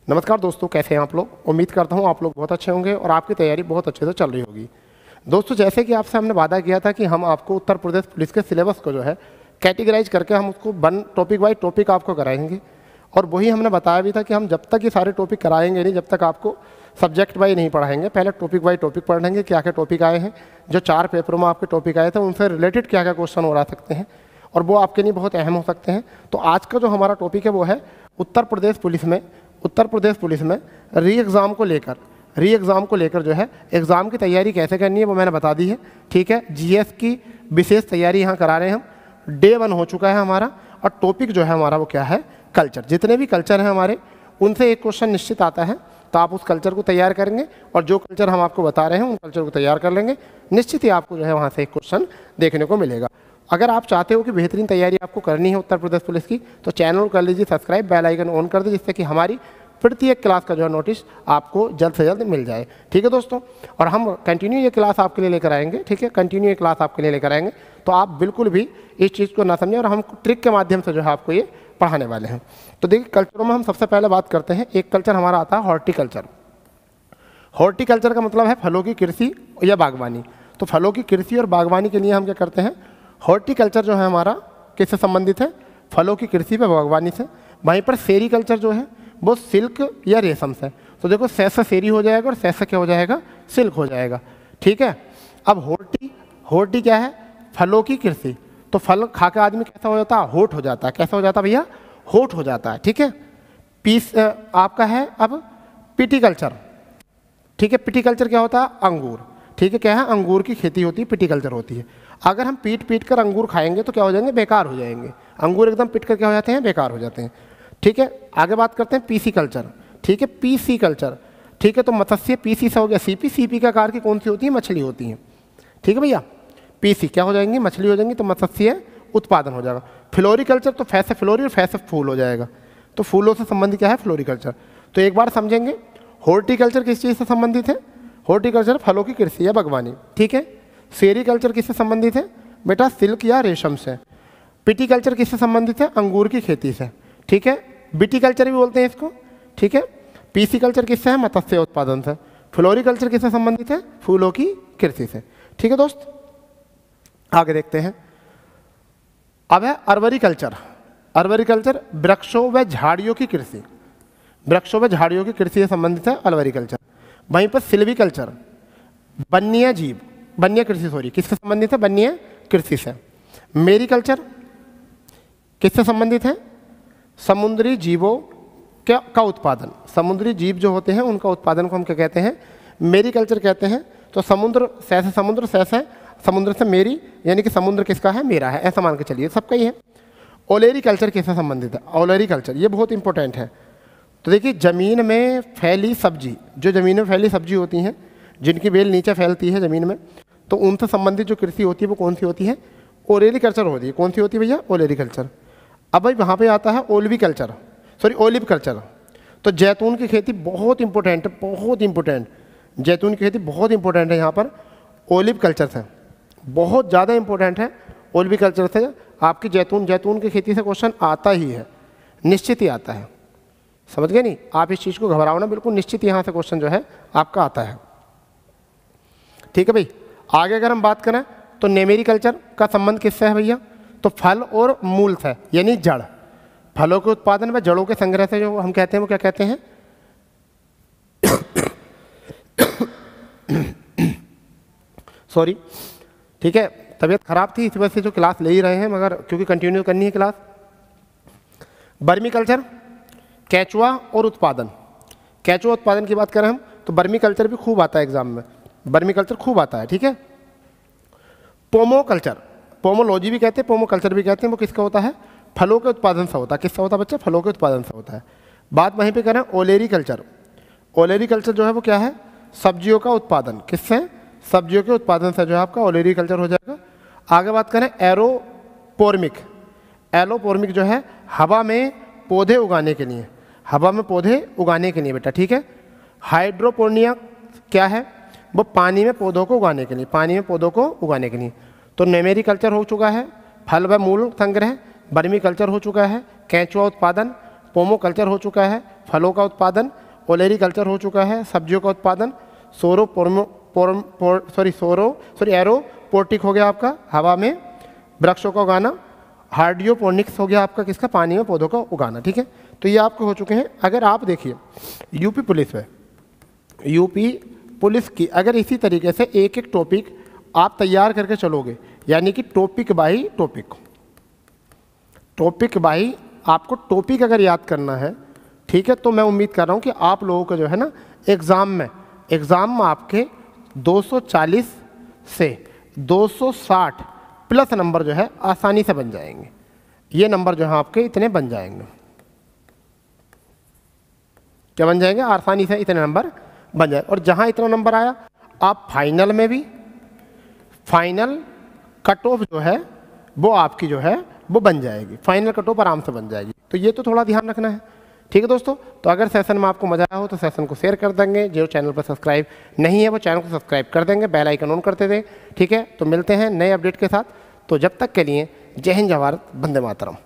नमस्कार दोस्तों, कैसे हैं आप लोग। उम्मीद करता हूं आप लोग बहुत अच्छे होंगे और आपकी तैयारी बहुत अच्छे से चल रही होगी। दोस्तों, जैसे कि आपसे हमने वादा किया था कि हम आपको उत्तर प्रदेश पुलिस के सिलेबस को जो है कैटेगराइज करके हम उसको वन टॉपिक बाई टॉपिक आपको कराएंगे। और वही हमने बताया भी था कि हम जब तक ये सारे टॉपिक कराएंगे नहीं, जब तक आपको सब्जेक्ट वाइज नहीं पढ़ाएंगे, पहले टॉपिक बाई टॉपिक पढ़ेंगे। क्या क्या टॉपिक आए हैं, जो 4 पेपरों में आपके टॉपिक आए थे उनसे रिलेटेड क्या क्या क्वेश्चन हो सकते हैं और वो आपके लिए बहुत अहम हो सकते हैं। तो आज का जो हमारा टॉपिक है वो है उत्तर प्रदेश पुलिस में री एग्ज़ाम को लेकर जो है एग्ज़ाम की तैयारी कैसे करनी है वो मैंने बता दी है। ठीक है, जीएस की विशेष तैयारी यहाँ करा रहे हैं हम। डे 1 हो चुका है हमारा और टॉपिक जो है हमारा वो क्या है, कल्चर। जितने भी कल्चर हैं हमारे उनसे एक क्वेश्चन निश्चित आता है, तो आप उस कल्चर को तैयार करेंगे और जो कल्चर हम आपको बता रहे हैं उन कल्चर को तैयार कर लेंगे। निश्चित ही आपको जो है वहाँ से एक क्वेश्चन देखने को मिलेगा। अगर आप चाहते हो कि बेहतरीन तैयारी आपको करनी है उत्तर प्रदेश पुलिस की, तो चैनल को कर लीजिए सब्सक्राइब, बेल आइकन ऑन कर दीजिए, जिससे कि हमारी प्रत्येक क्लास का जो है नोटिस आपको जल्द से जल्द मिल जाए। ठीक है दोस्तों, और हम कंटिन्यू ये क्लास आपके लिए लेकर आएंगे। ठीक है, कंटिन्यू ये क्लास आपके लिए लेकर आएंगे, तो आप बिल्कुल भी इस चीज़ को ना समझें और हम ट्रिक के माध्यम से जो है आपको ये पढ़ाने वाले हैं। तो देखिए, कल्चरों में हम सबसे पहले बात करते हैं। एक कल्चर हमारा आता है हॉर्टिकल्चर। हॉर्टिकल्चर का मतलब है फलों की कृषि या बागवानी। तो फलों की कृषि और बागवानी के लिए हम क्या करते हैं, हॉर्टिकल्चर जो है हमारा किससे संबंधित है, फलों की कृषि व बागवानी से। वहीं पर सेरीकल्चर जो है वो सिल्क या रेशम से। तो देखो, से सेरी हो जाएगा और से क्या हो जाएगा, सिल्क हो जाएगा। ठीक है, अब होर्टी क्या है, फलों की कृषि। तो फल खा के आदमी कैसा हो जाता है, होठ हो जाता है। कैसा हो जाता है भैया, होठ हो जाता है। ठीक है, पीस आपका है अब पिटीकल्चर। ठीक है, पिटीकल्चर क्या होता है, अंगूर। ठीक है, क्या है, अंगूर की खेती होती है, पिटीकल्चर होती है। अगर हम पीट कर अंगूर खाएंगे तो क्या हो जाएंगे, बेकार हो जाएंगे। अंगूर एकदम पीट कर क्या हो जाते हैं, बेकार हो जाते हैं। ठीक है, आगे बात करते हैं पीसी कल्चर। ठीक है, पीसी कल्चर। ठीक है, तो मत्स्य पीसी से हो गया सीपी। सीपी का आकार की कौन सी होती है, मछली होती है। ठीक है भैया, पीसी क्या हो जाएंगी, मछली हो जाएंगी, तो मत्स्य उत्पादन हो जाएगा। फ्लोरिकल्चर तो फैसे फ्लोरी और फैसे फूल हो जाएगा। तो फूलों से संबंधित क्या है, फ्लोरिकल्चर। तो एक बार समझेंगे, हॉर्टिकल्चर किस चीज़ से संबंधित है, हॉर्टिकल्चर फलों की कृषि या बागवानी। ठीक है, सेरीकल्चर किससे संबंधित है बेटा, सिल्क या रेशम से। पिटीकल्चर किससे संबंधित है, अंगूर की खेती से। ठीक है, विटीकल्चर भी बोलते हैं इसको। ठीक है, पीसीकल्चर किससे है, मत्स्य उत्पादन से। फ्लोरिकल्चर किससे संबंधित है, फूलों की कृषि से। ठीक है दोस्त, आगे देखते हैं। अब है अर्बरिकल्चर। अर्बरिकल्चर वृक्षों व झाड़ियों की कृषि। वृक्षों व झाड़ियों की कृषि से संबंधित है अर्बरिकल्चर। वहीं पर सिल्वीकल्चर वन्य कृषि किससे संबंधित है, वन्य कृषि से। मेरीकल्चर किससे संबंधित है, समुद्री जीवों का उत्पादन। समुद्री जीव जो होते हैं उनका उत्पादन को हम क्या कहते हैं, मेरीकल्चर कहते हैं। तो समुद्र से मेरी, यानी कि समुद्र किसका है, मेरा है, ऐसा मान के चलिए, सबका ही है। ओलेरी कल्चर किससे संबंधित है, ओलेरी कल्चर, ये बहुत इंपॉर्टेंट है। तो देखिए, ज़मीन में फैली सब्जी, जो ज़मीन में फैली सब्जी होती हैं, जिनकी बेल नीचे फैलती है ज़मीन में, तो उनसे संबंधित जो कृषि होती है वो कौन सी होती है, ओलेरी कल्चर होती है। कौन सी होती है भैया, ओलेरी कल्चर। अब भाई वहाँ पे आता है ओलिव कल्चर। तो जैतून की खेती बहुत इंपॉर्टेंट है, बहुत इंपॉर्टेंट। जैतून की खेती बहुत इंपॉर्टेंट है यहाँ पर ओलिव कल्चर से, बहुत ज़्यादा इंपॉर्टेंट है। ओलिव कल्चर से आपकी जैतून की खेती से क्वेश्चन आता ही है, निश्चित ही आता है। समझ गए नहीं, आप इस चीज़ को घबराओ ना, बिल्कुल निश्चित यहाँ से क्वेश्चन जो है आपका आता है। ठीक है भाई, आगे अगर हम बात करें तो नेमेरी कल्चर का संबंध किससे है भैया, तो फल और मूल से, यानी जड़। फलों के उत्पादन व जड़ों के संग्रह से जो हम कहते हैं वो क्या कहते हैं, सॉरी। ठीक है, तबीयत खराब थी, इस वजह से जो क्लास ले ही रहे हैं, मगर क्योंकि कंटिन्यू करनी है क्लास। बर्मी कल्चर, केचुआ और उत्पादन। केचुआ उत्पादन की बात करें हम तो बर्मी कल्चर भी खूब आता है एग्जाम में, बर्मी कल्चर खूब आता है। ठीक है, पोमो कल्चर, पोमोलॉजी भी कहते हैं, पोमो कल्चर भी कहते हैं, वो किसका होता है, फलों के उत्पादन से होता है। किसका होता है बच्चा, फलों के उत्पादन से होता है। बात वहीं पे करें ओलेरी कल्चर। ओलेरी कल्चर जो है वो क्या है, सब्जियों का उत्पादन। किससे, सब्जियों के उत्पादन से जो है आपका ओलेरी कल्चर हो जाएगा। आगे बात करें एरोपोर्मिक। एरोपोर्मिक जो है हवा में पौधे उगाने के लिए, हवा में पौधे उगाने के लिए बेटा। ठीक है, हाइड्रोपोनिया क्या है, वो पानी में पौधों को उगाने के लिए, पानी में पौधों को उगाने के लिए। तो नेमेरी कल्चर हो चुका है, फल व मूल संग्रह। बर्मी कल्चर हो चुका है, केंचुआ उत्पादन, पोमो कल्चर हो चुका है, फलों का उत्पादन, ओलेरी कल्चर हो चुका है, सब्जियों का उत्पादन, एरोपोर्टिक हो गया आपका हवा में वृक्षों का उगाना, हाइड्रोपोनिक्स हो गया आपका किसका, पानी में पौधों का उगाना। ठीक है, तो ये आपके हो चुके हैं। अगर आप देखिए यूपी पुलिस में, यूपी पुलिस की अगर इसी तरीके से एक एक टॉपिक आप तैयार करके चलोगे, यानी कि टॉपिक बाई टॉपिक आपको टॉपिक अगर याद करना है, ठीक है, तो मैं उम्मीद कर रहा हूँ कि आप लोगों को जो है ना एग्ज़ाम में आपके 240 से 260 प्लस नंबर जो है आसानी से बन जाएंगे। ये नंबर जो है आपके इतने बन जाएंगे, क्या बन जाएंगे, आसानी से इतने नंबर बन जाए। और जहाँ इतना नंबर आया आप फाइनल में भी, फाइनल कट ऑफ जो है वो आपकी जो है वो बन जाएगी, फाइनल कट ऑफ आराम से बन जाएगी। तो ये तो थोड़ा ध्यान रखना है। ठीक है दोस्तों, तो अगर सेशन में आपको मजा आया हो तो सेशन को शेयर कर देंगे, जो चैनल पर सब्सक्राइब नहीं है वो चैनल को सब्सक्राइब कर देंगे, बेल आइकन ऑन करते दें। ठीक है, तो मिलते हैं नए अपडेट के साथ। तो जब तक के लिए जय हिंद, जय भारत, वंदे मातरम।